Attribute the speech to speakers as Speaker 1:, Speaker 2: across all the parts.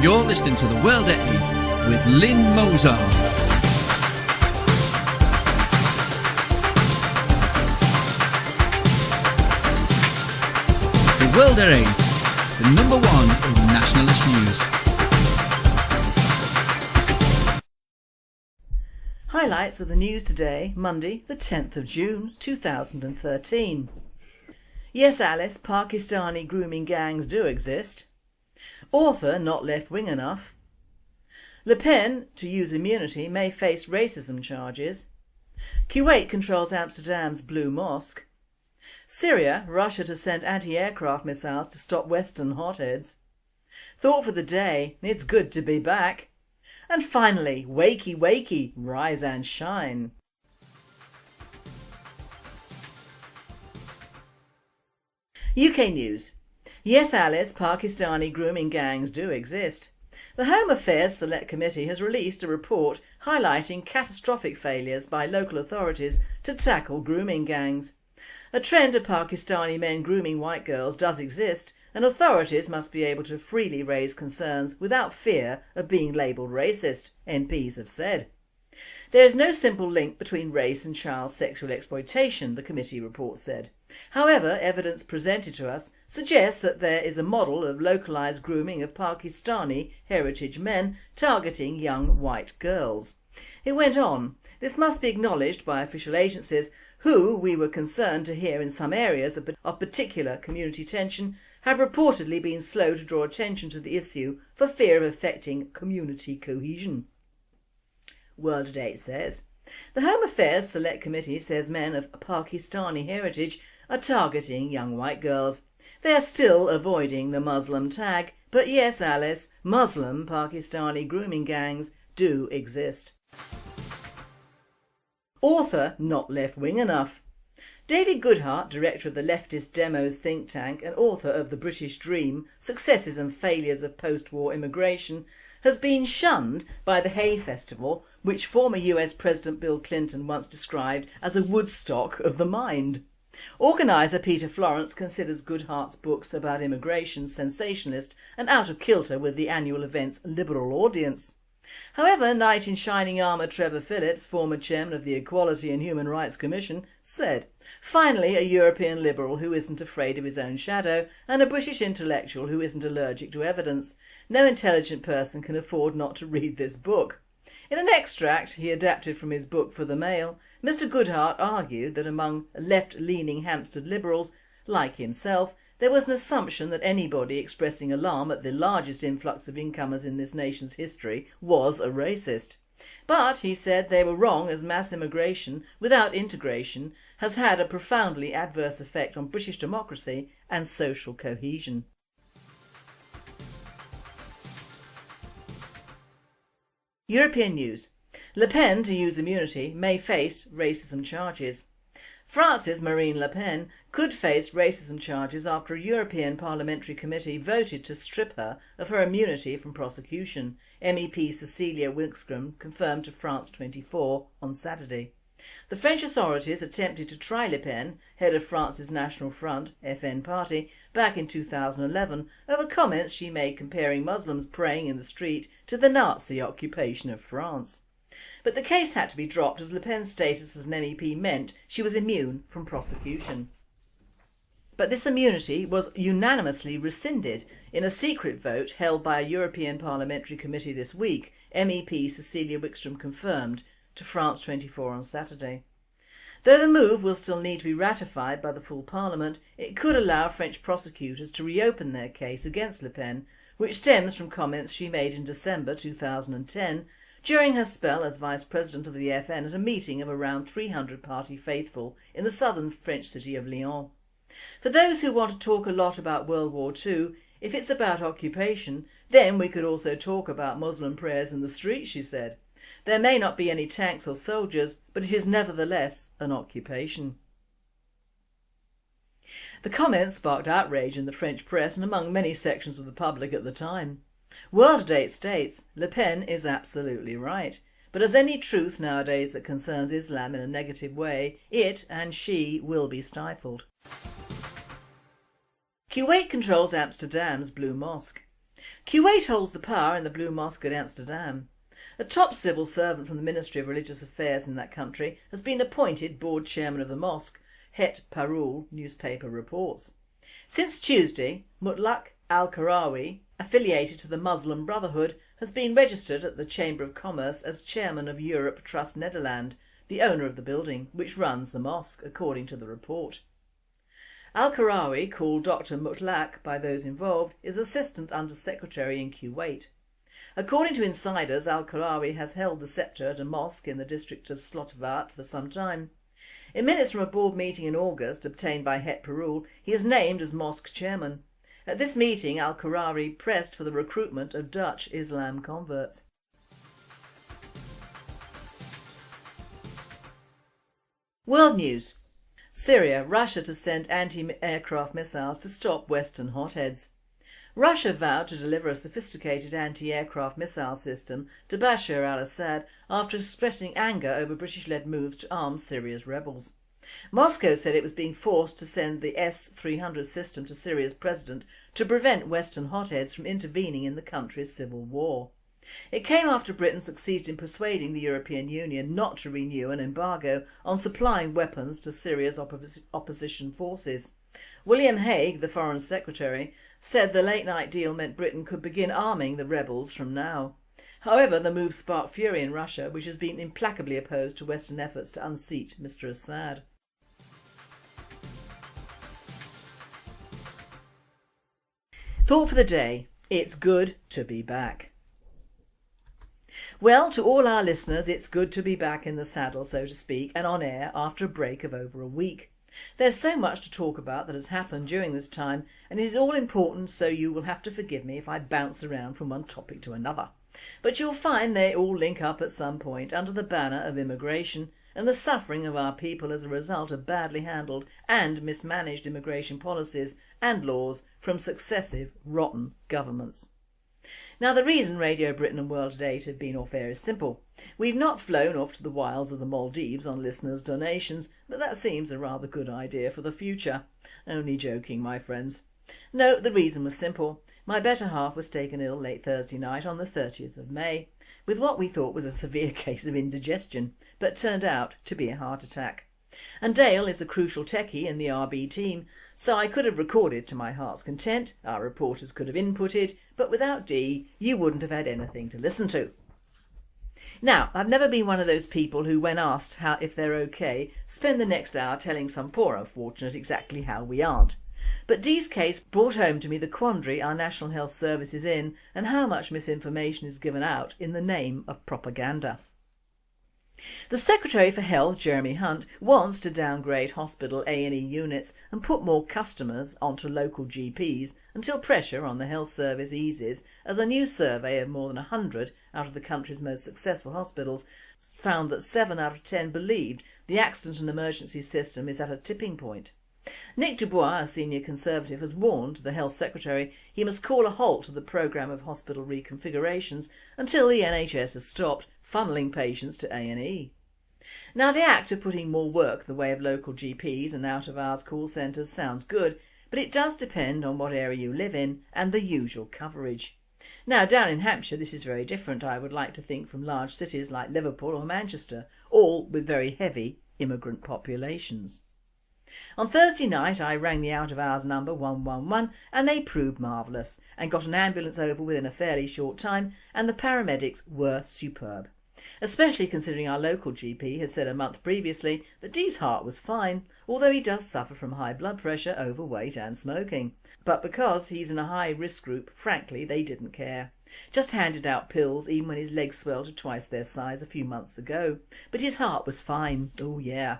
Speaker 1: You're listening to The World at 8 with Lynn Mozart. The World at 8, the number one in nationalist news.
Speaker 2: Highlights of the news today, Monday the 10th of June 2013. Yes, Alice, Pakistani grooming gangs do exist. Author not left-wing enough. Le Pen, to use immunity, may face racism charges. Kuwait controls Amsterdam's Blue Mosque. Syria, Russia to send anti-aircraft missiles to stop Western hotheads. Thought for the day, it's good to be back. And finally, wakey wakey, rise and shine. UK news. Yes, Alice, Pakistani grooming gangs do exist. The Home Affairs Select Committee has released a report highlighting catastrophic failures by local authorities to tackle grooming gangs. A trend of Pakistani men grooming white girls does exist, and authorities must be able to freely raise concerns without fear of being labelled racist, MPs have said. There is no simple link between race and child sexual exploitation, the committee report said. However, evidence presented to us suggests that there is a model of localised grooming of Pakistani-heritage men targeting young white girls. It went on, this must be acknowledged by official agencies who, we were concerned to hear in some areas of particular community tension, have reportedly been slow to draw attention to the issue for fear of affecting community cohesion. World at 8 says, the Home Affairs Select Committee says men of Pakistani heritage are targeting young white girls. They are still avoiding the Muslim tag, but yes, Alice, Muslim Pakistani grooming gangs do exist. Author not left-wing enough. David Goodhart, director of the leftist Demos think tank and author of The British Dream, Successes and Failures of Post-War Immigration, has been shunned by the Hay Festival, which former US President Bill Clinton once described as a Woodstock of the mind. Organiser Peter Florence considers Goodhart's books about immigration sensationalist and out of kilter with the annual event's liberal audience. However, knight in shining armour Trevor Phillips, former chairman of the Equality and Human Rights Commission, said, finally a European liberal who isn't afraid of his own shadow and a British intellectual who isn't allergic to evidence. No intelligent person can afford not to read this book. In an extract he adapted from his book for the Mail, Mr Goodhart argued that among left-leaning Hampstead liberals, like himself, there was an assumption that anybody expressing alarm at the largest influx of incomers in this nation's history was a racist. But, he said, they were wrong as mass immigration without integration has had a profoundly adverse effect on British democracy and social cohesion. European news. Le Pen, to use immunity, may face racism charges. France's Marine Le Pen could face racism charges after a European Parliamentary Committee voted to strip her of her immunity from prosecution, MEP Cecilia Wikström confirmed to France 24 on Saturday. The French authorities attempted to try Le Pen, head of France's National Front FN party, back in 2011 over comments she made comparing Muslims praying in the street to the Nazi occupation of France. But the case had to be dropped as Le Pen's status as an MEP meant she was immune from prosecution. But this immunity was unanimously rescinded in a secret vote held by a European Parliamentary Committee this week, MEP Cecilia Wikström confirmed to France 24 on Saturday. Though the move will still need to be ratified by the full Parliament, it could allow French prosecutors to reopen their case against Le Pen, which stems from comments she made in December 2010 during her spell as Vice President of the FN at a meeting of around 300 party faithful in the southern French city of Lyon. For those who want to talk a lot about World War II, if it's about occupation, then we could also talk about Muslim prayers in the street, she said. There may not be any tanks or soldiers, but it is nevertheless an occupation. The comments sparked outrage in the French press and among many sections of the public at the time. World at 8 states, Le Pen is absolutely right, but as any truth nowadays that concerns Islam in a negative way, it and she will be stifled. Kuwait controls Amsterdam's Blue Mosque. Kuwait holds the power in the Blue Mosque at Amsterdam. A top civil servant from the Ministry of Religious Affairs in that country has been appointed board chairman of the mosque, Het Parool newspaper reports. Since Tuesday, Mutlaq al-Qarawi, affiliated to the Muslim Brotherhood, has been registered at the Chamber of Commerce as chairman of Europe Trust Nederland, the owner of the building, which runs the mosque, according to the report. Al-Qarawi, called Dr Mutlaq by those involved, is Assistant Under Secretary in Kuwait. According to insiders, Al-Qarawi has held the sceptre at a mosque in the district of Slotervaart for some time. In minutes from a board meeting in August obtained by Het Parool, he is named as mosque chairman. At this meeting, Al-Qarawi pressed for the recruitment of Dutch Islam converts. World News. Syria, Russia to send anti-aircraft missiles to stop Western hotheads. Russia vowed to deliver a sophisticated anti-aircraft missile system to Bashar al-Assad after expressing anger over British-led moves to arm Syria's rebels. Moscow said it was being forced to send the S-300 system to Syria's president to prevent Western hotheads from intervening in the country's civil war. It came after Britain succeeded in persuading the European Union not to renew an embargo on supplying weapons to Syria's opposition forces. William Hague, the Foreign Secretary, said the late-night deal meant Britain could begin arming the rebels from now. However, the move sparked fury in Russia, which has been implacably opposed to Western efforts to unseat Mr Assad. Thought for the day. It's good to be back. Well, to all our listeners, it's good to be back in the saddle, so to speak, and on air after a break of over a week. There's so much to talk about that has happened during this time, and it is all important, so you will have to forgive me if I bounce around from one topic to another. But you'll find they all link up at some point under the banner of immigration and the suffering of our people as a result of badly handled and mismanaged immigration policies and laws from successive rotten governments. Now, the reason Radio Britain and World at 8 have been off air is simple. We've not flown off to the wilds of the Maldives on listeners' donations, but that seems a rather good idea for the future. Only joking, my friends. No, the reason was simple. My better half was taken ill late Thursday night on the 30th of May, with what we thought was a severe case of indigestion, but turned out to be a heart attack. And Dale is a crucial techie in the RB team, so I could have recorded to my heart's content, our reporters could have inputted, but without Dee, you wouldn't have had anything to listen to. Now, I've never been one of those people who, when asked if they're okay, spend the next hour telling some poor unfortunate exactly how we aren't. But Dee's case brought home to me the quandary our National Health Service is in and how much misinformation is given out in the name of propaganda. The Secretary for Health, Jeremy Hunt, wants to downgrade hospital A&E units and put more customers onto local GPs until pressure on the health service eases, as a new survey of more than 100 out of the country's most successful hospitals found that 7 out of 10 believed the accident and emergency system is at a tipping point. Nick Dubois, a senior Conservative, has warned the Health Secretary he must call a halt to the programme of hospital reconfigurations until the NHS has stopped funnelling patients to A&E. Now, the act of putting more work the way of local GPs and out-of-hours call centres sounds good, but it does depend on what area you live in and the usual coverage. Now, down in Hampshire this is very different, I would like to think, from large cities like Liverpool or Manchester, all with very heavy immigrant populations. On Thursday night I rang the out-of-hours number 111 and they proved marvellous and got an ambulance over within a fairly short time, and the paramedics were superb. Especially considering our local GP had said a month previously that Dee's heart was fine, although he does suffer from high blood pressure, overweight and smoking. But because he's in a high risk group, frankly they didn't care. Just handed out pills even when his legs swelled to twice their size a few months ago. But his heart was fine, oh yeah.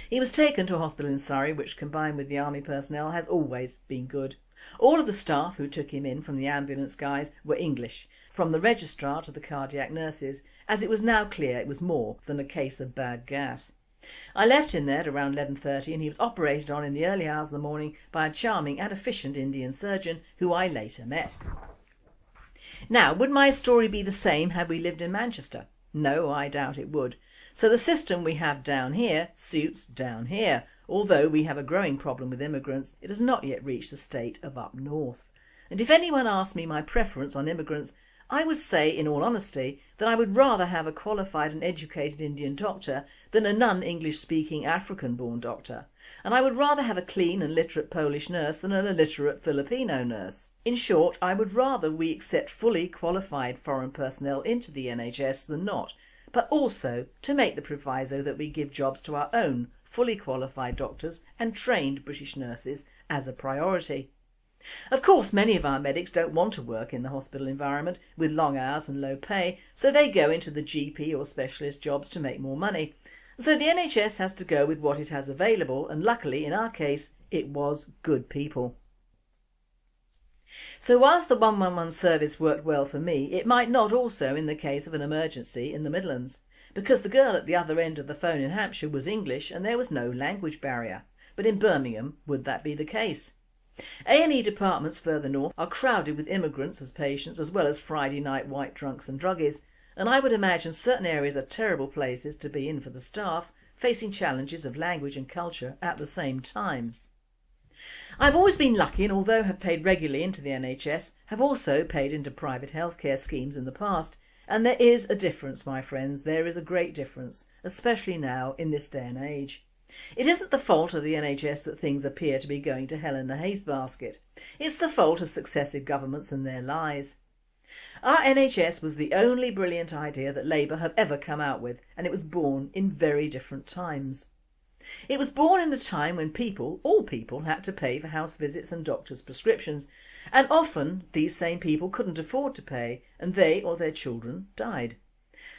Speaker 2: He was taken to a hospital in Surrey, which combined with the army personnel has always been good. All of the staff who took him in, from the ambulance guys, were English, from the registrar to the cardiac nurses, as it was now clear it was more than a case of bad gas. I left him there at around 11:30 and he was operated on in the early hours of the morning by a charming and efficient Indian surgeon who I later met. Now, would my story be the same had we lived in Manchester? No, I doubt it would. So the system we have down here suits down here. Although we have a growing problem with immigrants, it has not yet reached the state of up north. And if anyone asked me my preference on immigrants, I would say in all honesty that I would rather have a qualified and educated Indian doctor than a non-English speaking African born doctor, and I would rather have a clean and literate Polish nurse than an illiterate Filipino nurse. In short, I would rather we accept fully qualified foreign personnel into the NHS than not, but also to make the proviso that we give jobs to our own fully qualified doctors and trained British nurses as a priority. Of course, many of our medics don't want to work in the hospital environment with long hours and low pay, so they go into the GP or specialist jobs to make more money. So the NHS has to go with what it has available, and luckily in our case it was good people. So whilst the 111 service worked well for me, it might not also in the case of an emergency in the Midlands, because the girl at the other end of the phone in Hampshire was English and there was no language barrier. But in Birmingham, would that be the case? A&E departments further north are crowded with immigrants as patients as well as Friday night white drunks and druggies, and I would imagine certain areas are terrible places to be in for the staff, facing challenges of language and culture at the same time. I've always been lucky and although have paid regularly into the NHS, have also paid into private healthcare schemes in the past, and there is a difference, my friends, there is a great difference, especially now in this day and age. It isn't the fault of the NHS that things appear to be going to hell in a handbasket. It's the fault of successive governments and their lies. Our NHS was the only brilliant idea that Labour have ever come out with, and it was born in very different times. It was born in a time when people, all people, had to pay for house visits and doctors' prescriptions, and often these same people couldn't afford to pay and they or their children died.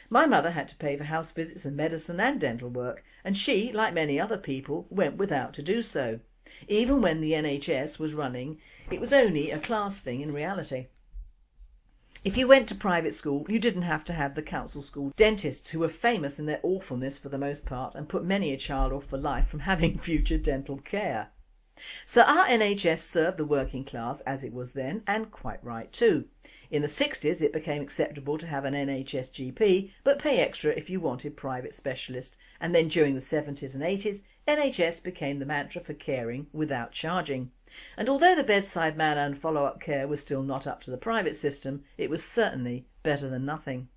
Speaker 2: My mother had to pay for house visits and medicine and dental work, and she, like many other people, went without to do so. Even when the NHS was running, it was only a class thing in reality. If you went to private school, you didn't have to have the council school dentists who were famous in their awfulness for the most part and put many a child off for life from having future dental care. So our NHS served the working class as it was then, and quite right too. In the 60s it became acceptable to have an NHS GP but pay extra if you wanted private specialists, and then during the 70s and 80s NHS became the mantra for caring without charging. And although the bedside manner and follow-up care was still not up to the private system, it was certainly better than nothing.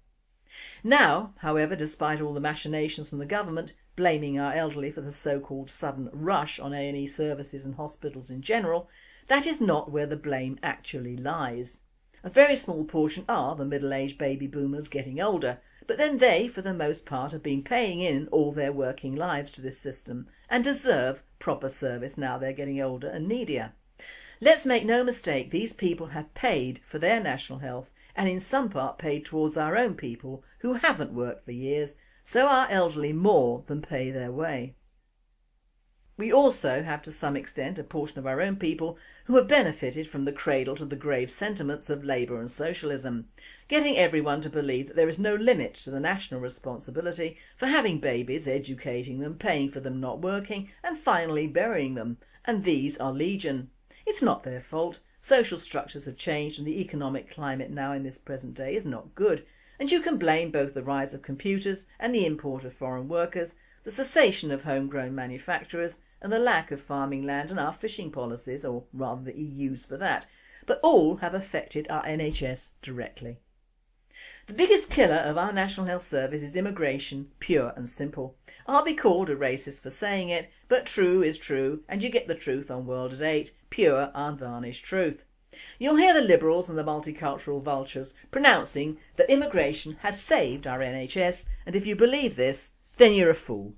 Speaker 2: Now, however, despite all the machinations from the government, blaming our elderly for the so-called sudden rush on A&E services and hospitals in general, that is not where the blame actually lies. A very small portion are the middle-aged baby boomers getting older, but then they, for the most part, have been paying in all their working lives to this system and deserve proper service now they're getting older and needier. Let's make no mistake, these people have paid for their national health and in some part paid towards our own people who haven't worked for years, so our elderly more than pay their way. We also have to some extent a portion of our own people who have benefited from the cradle to the grave sentiments of Labour and socialism, getting everyone to believe that there is no limit to the national responsibility for having babies, educating them, paying for them not working and finally burying them, and these are legion. It's not their fault. Social structures have changed and the economic climate now in this present day is not good, and you can blame both the rise of computers and the import of foreign workers, the cessation of homegrown manufacturers and the lack of farming land and our fishing policies, or rather the EU's for that, but all have affected our NHS directly. The biggest killer of our National Health Service is immigration, pure and simple. I'll be called a racist for saying it, but true is true and you get the truth on World at 8, pure unvarnished truth. You'll hear the Liberals and the multicultural vultures pronouncing that immigration has saved our NHS, and if you believe this, then you're a fool.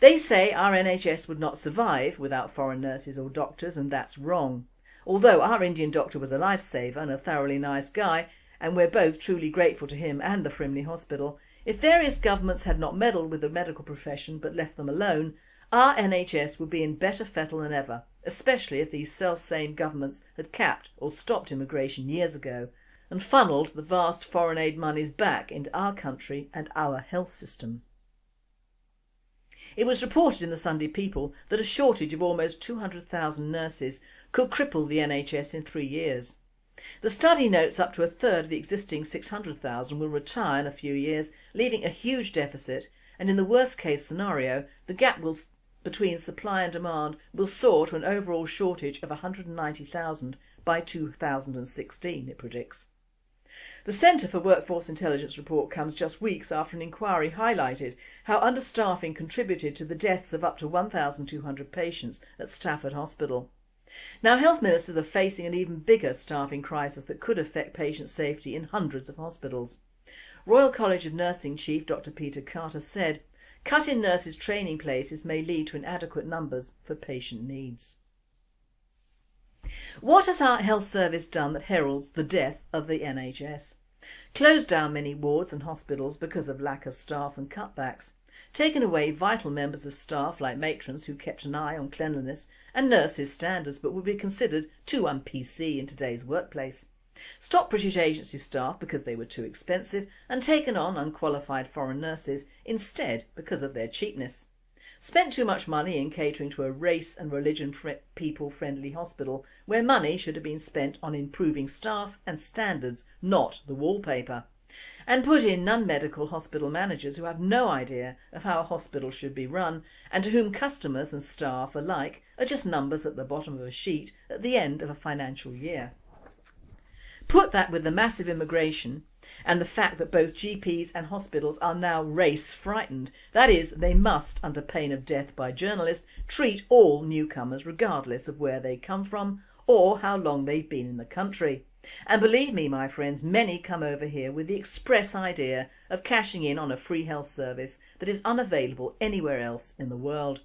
Speaker 2: They say our NHS would not survive without foreign nurses or doctors, and that's wrong. Although our Indian doctor was a lifesaver and a thoroughly nice guy, and we're both truly grateful to him and the Frimley Hospital, if various governments had not meddled with the medical profession but left them alone, our NHS would be in better fettle than ever, especially if these self-same governments had capped or stopped immigration years ago and funnelled the vast foreign aid monies back into our country and our health system. It was reported in the Sunday People that a shortage of almost 200,000 nurses could cripple the NHS in 3 years. The study notes up to a third of the existing 600,000 will retire in a few years, leaving a huge deficit, and in the worst case scenario the gap will between supply and demand will soar to an overall shortage of 190,000 by 2016, it predicts. The Centre for Workforce Intelligence report comes just weeks after an inquiry highlighted how understaffing contributed to the deaths of up to 1,200 patients at Stafford Hospital. Now, health ministers are facing an even bigger staffing crisis that could affect patient safety in hundreds of hospitals. Royal College of Nursing Chief Dr Peter Carter said, "Cut in nurses' training places may lead to inadequate numbers for patient needs." What has our health service done that heralds the death of the NHS? Closed down many wards and hospitals because of lack of staff and cutbacks. Taken away vital members of staff like matrons who kept an eye on cleanliness and nurses' standards but would be considered too un-PC in today's workplace. Stopped British agency staff because they were too expensive and taken on unqualified foreign nurses instead because of their cheapness. Spent too much money in catering to a race and religion people friendly hospital where money should have been spent on improving staff and standards, not the wallpaper. And put in non-medical hospital managers who have no idea of how a hospital should be run and to whom customers and staff alike are just numbers at the bottom of a sheet at the end of a financial year. Put that with the massive immigration and the fact that both GPs and hospitals are now race frightened. That is, they must, under pain of death by journalists, treat all newcomers regardless of where they come from or how long they've been in the country. And believe me, my friends, many come over here with the express idea of cashing in on a free health service that is unavailable anywhere else in the world.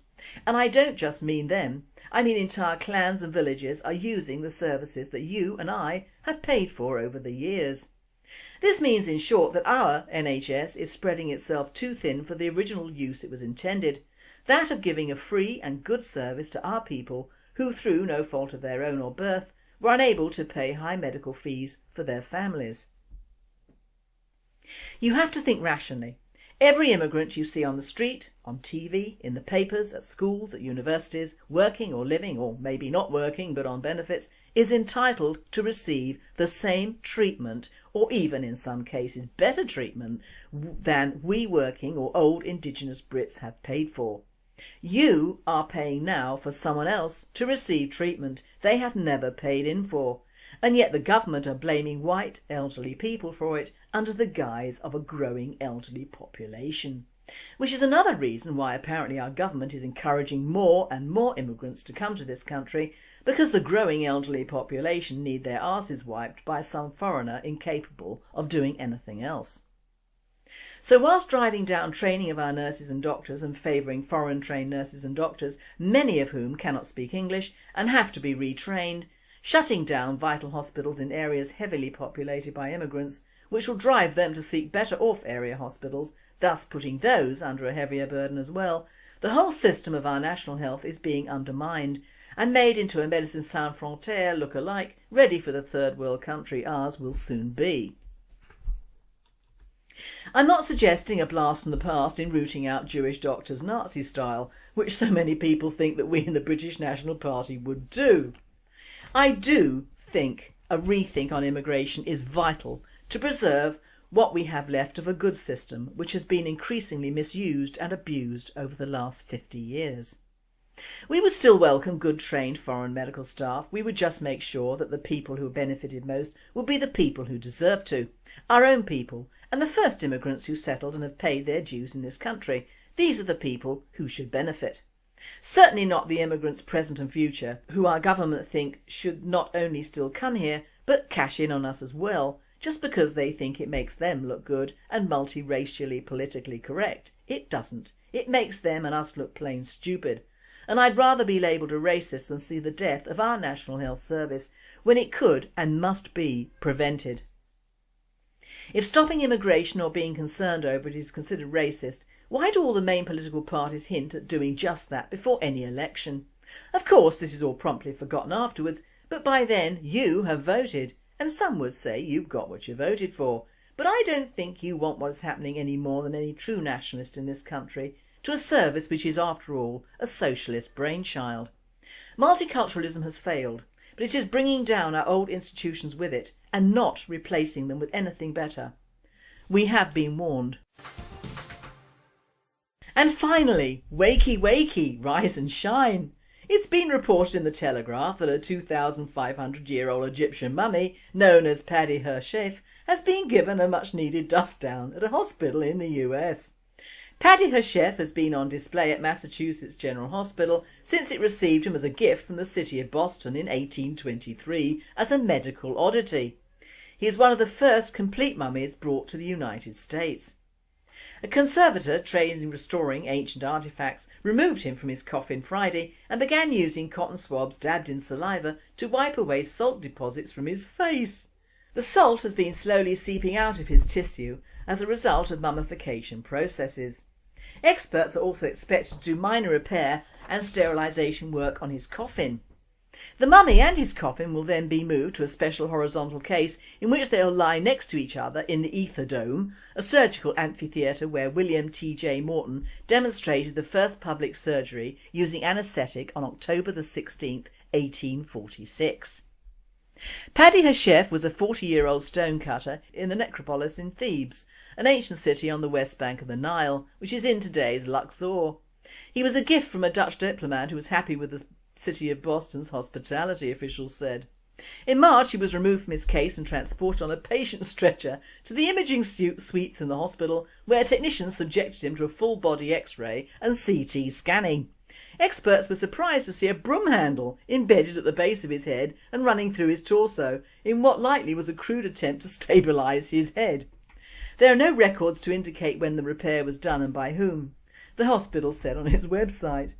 Speaker 2: And I don't just mean them, I mean entire clans and villages are using the services that you and I have paid for over the years. This means in short that our NHS is spreading itself too thin for the original use it was intended, that of giving a free and good service to our people who through no fault of their own or birth were unable to pay high medical fees for their families. You have to think rationally. Every immigrant you see on the street, on TV, in the papers, at schools, at universities, working or living or maybe not working but on benefits, is entitled to receive the same treatment or even in some cases better treatment than we working or old Indigenous Brits have paid for. You are paying now for someone else to receive treatment they have never paid in for, and yet the government are blaming white elderly people for it under the guise of a growing elderly population. Which is another reason why apparently our government is encouraging more and more immigrants to come to this country, because the growing elderly population need their arses wiped by some foreigner incapable of doing anything else. So whilst driving down training of our nurses and doctors and favouring foreign trained nurses and doctors, many of whom cannot speak English and have to be retrained, shutting down vital hospitals in areas heavily populated by immigrants, which will drive them to seek better off area hospitals, thus putting those under a heavier burden as well, the whole system of our national health is being undermined and made into a Médecins Sans Frontières look-alike, ready for the third world country ours will soon be. I'm not suggesting a blast from the past in rooting out Jewish doctors Nazi style, which so many people think that we in the British National Party would do. I do think a rethink on immigration is vital to preserve what we have left of a good system which has been increasingly misused and abused over the last 50 years. We would still welcome good trained foreign medical staff. We would just make sure that the people who benefited most would be the people who deserve to, our own people and the first immigrants who settled and have paid their dues in this country. These are the people who should benefit. Certainly not the immigrants present and future who our government think should not only still come here but cash in on us as well, just because they think it makes them look good and multiracially politically correct. It doesn't. It makes them and us look plain stupid. And I'd rather be labelled a racist than see the death of our National Health Service when it could and must be prevented. If stopping immigration or being concerned over it is considered racist, why do all the main political parties hint at doing just that before any election? Of course this is all promptly forgotten afterwards, but by then you have voted, and some would say you've got what you voted for. But I don't think you want what is happening any more than any true nationalist in this country to a service which is after all a socialist brainchild. Multiculturalism has failed, but it is bringing down our old institutions with it and not replacing them with anything better. We have been warned. And finally, wakey wakey, rise and shine. It's been reported in the Telegraph that a 2,500-year-old Egyptian mummy known as Paddy-her-Chef has been given a much needed dust down at a hospital in the US. Paddy-her-Chef has been on display at Massachusetts General Hospital since it received him as a gift from the city of Boston in 1823 as a medical oddity. He is one of the first complete mummies brought to the United States. A conservator trained in restoring ancient artefacts removed him from his coffin Friday and began using cotton swabs dabbed in saliva to wipe away salt deposits from his face. The salt has been slowly seeping out of his tissue as a result of mummification processes. Experts are also expected to do minor repair and sterilisation work on his coffin. The mummy and his coffin will then be moved to a special horizontal case in which they will lie next to each other in the Ether Dome, a surgical amphitheatre where William T.J. Morton demonstrated the first public surgery using anaesthetic on October 16, 1846. Paddy-her-Chef was a 40-year-old stonecutter in the necropolis in Thebes, an ancient city on the west bank of the Nile, which is in today's Luxor. He was a gift from a Dutch diplomat who was happy with the city of Boston's hospitality, officials said. In March he was removed from his case and transported on a patient stretcher to the imaging suites in the hospital, where technicians subjected him to a full body x-ray and CT scanning. Experts were surprised to see a broom handle embedded at the base of his head and running through his torso in what likely was a crude attempt to stabilise his head. There are no records to indicate when the repair was done and by whom, the hospital said on its website.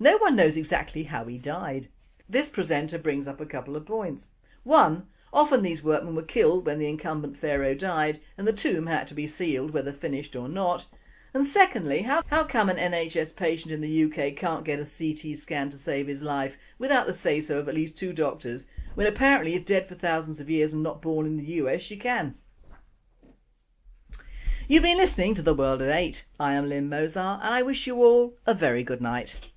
Speaker 2: No one knows exactly how he died. This presenter brings up a couple of points. One, often these workmen were killed when the incumbent pharaoh died and the tomb had to be sealed whether finished or not. And secondly, how come an NHS patient in the UK can't get a CT scan to save his life without the say-so of at least 2 doctors, when apparently if dead for thousands of years and not born in the US she can? You've been listening to The World at 8. I am Lynn Mozart and I wish you all a very good night.